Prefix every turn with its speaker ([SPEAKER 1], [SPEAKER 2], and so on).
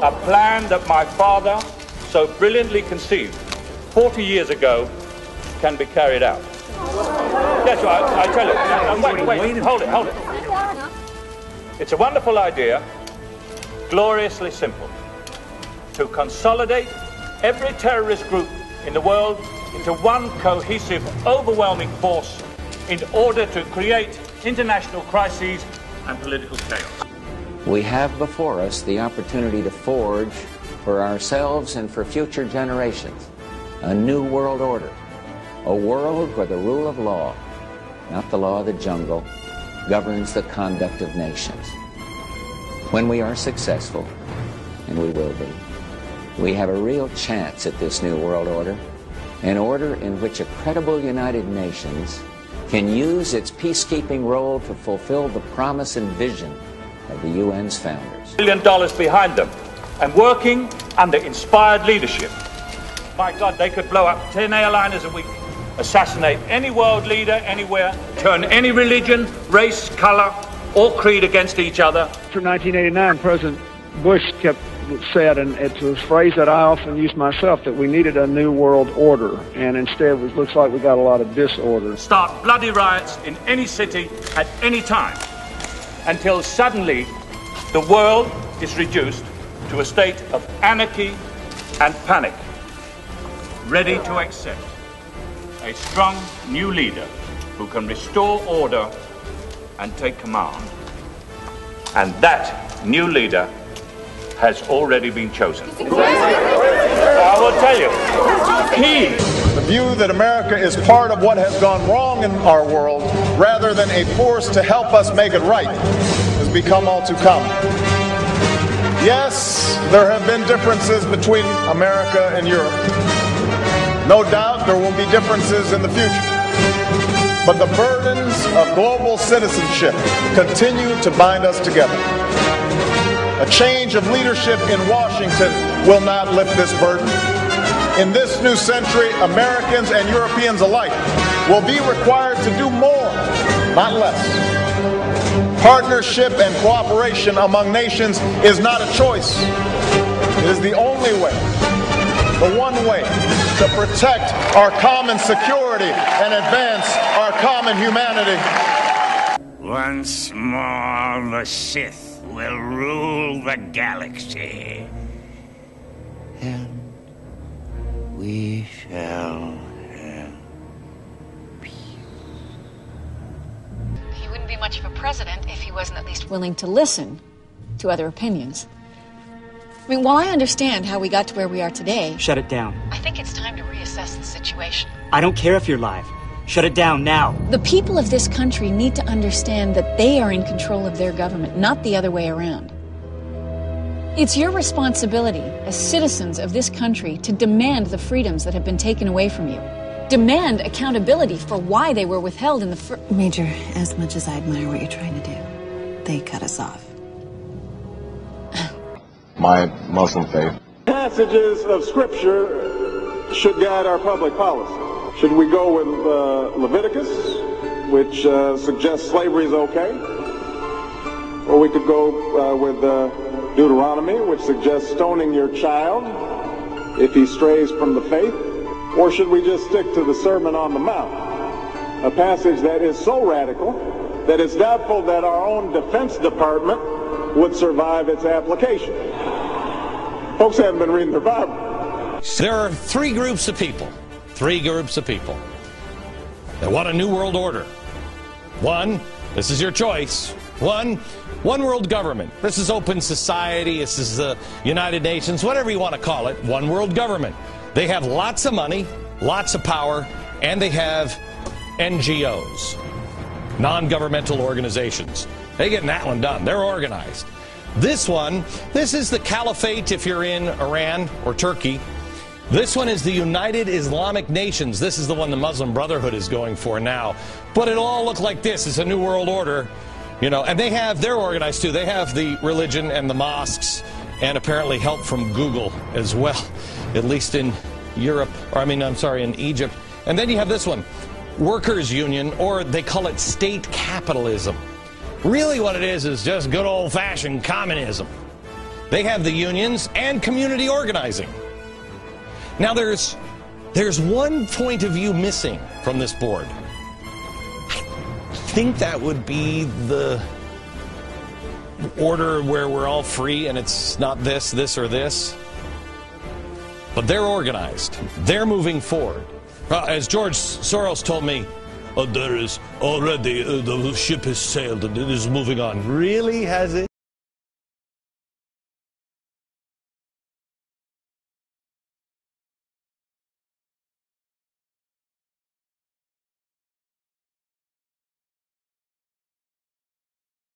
[SPEAKER 1] A plan that my father so brilliantly conceived 40 years ago can be carried out. Yes, I tell you. Wait, hold it. It's a wonderful idea, gloriously simple. To consolidate every terrorist group in the world into one cohesive, overwhelming force in order to create international crises and political chaos.
[SPEAKER 2] We have before us the opportunity to forge for ourselves and for future generations a new world order, a world where the rule of law, not the law of the jungle, governs the conduct of nations. When we are successful, and we will be, we have a real chance at this new world order, an order in which a credible United Nations can use its peacekeeping role to fulfill the promise and vision of the UN's founders.
[SPEAKER 1] $1 billion behind them and working under inspired leadership. My God, they could blow up 10 airliners a week, assassinate any world leader anywhere, turn any religion, race, color, or creed against each other.
[SPEAKER 3] After 1989, President Bush said, and it's a phrase that I often use myself, that we needed a new world order, and instead it looks like we got a lot of disorder.
[SPEAKER 1] Start bloody riots in any city at any time until suddenly the world is reduced to a state of anarchy and panic, ready to accept a strong new leader who can restore order and take command. And that new leader has already been chosen. I will tell you,
[SPEAKER 4] the view that America is part of what has gone wrong in our world, rather than a force to help us make it right, has become all too common. Yes, there have been differences between America and Europe. No doubt there will be differences in the future. But the burdens of global citizenship continue to bind us together. A change of leadership in Washington will not lift this burden. In this new century, Americans and Europeans alike will be required to do more, not less. Partnership and cooperation among nations is not a choice. It is the only way, the one way, to protect our common security and advance our common humanity.
[SPEAKER 5] Once more, the Sith will rule the galaxy. And we shall have peace.
[SPEAKER 6] He wouldn't be much of a president if he wasn't at least willing to listen to other opinions. I mean, while I understand how we got to where we are today...
[SPEAKER 7] Shut it down.
[SPEAKER 6] I think it's time to reassess the situation.
[SPEAKER 7] I don't care if you're live. Shut it down now.
[SPEAKER 6] The people of this country need to understand that they are in control of their government, not the other way around. It's your responsibility as citizens of this country to demand the freedoms that have been taken away from you. Demand accountability for why they were withheld in the
[SPEAKER 8] Major, as much as I admire what you're trying to do, they cut us off.
[SPEAKER 4] My Muslim faith.
[SPEAKER 9] Passages of Scripture should guide our public policy. Should we go with Leviticus, which suggests slavery is okay? Or we could go with Deuteronomy, which suggests stoning your child if he strays from the faith? Or should we just stick to the Sermon on the Mount, a passage that is so radical that it's doubtful that our own Defense Department would survive its application? Folks haven't been reading their Bible.
[SPEAKER 10] There are three groups of people that want a new world order. One, this is your choice. One world government. This is open society. This is the United Nations, whatever you want to call it. One world government. They have lots of money, lots of power, and they have NGOs, non-governmental organizations. They're getting that one done. They're organized. This one, this is the caliphate if you're in Iran or Turkey. This one is the United Islamic Nations. This is the one the Muslim Brotherhood is going for now. But it'll all look like this. It's a new world order, you know, and they're organized too. They have the religion and the mosques and apparently help from Google as well, at least in Europe, or in Egypt. And then you have this one, Workers' Union, or they call it state capitalism. Really what it is just good old-fashioned communism. They have the unions and community organizing. Now there's one point of view missing from this board. I think that would be the order where we're all free and it's not this, or this. But they're organized. They're moving forward. As George Soros told me, there is already, the ship has sailed and it is moving on. Really? Has it?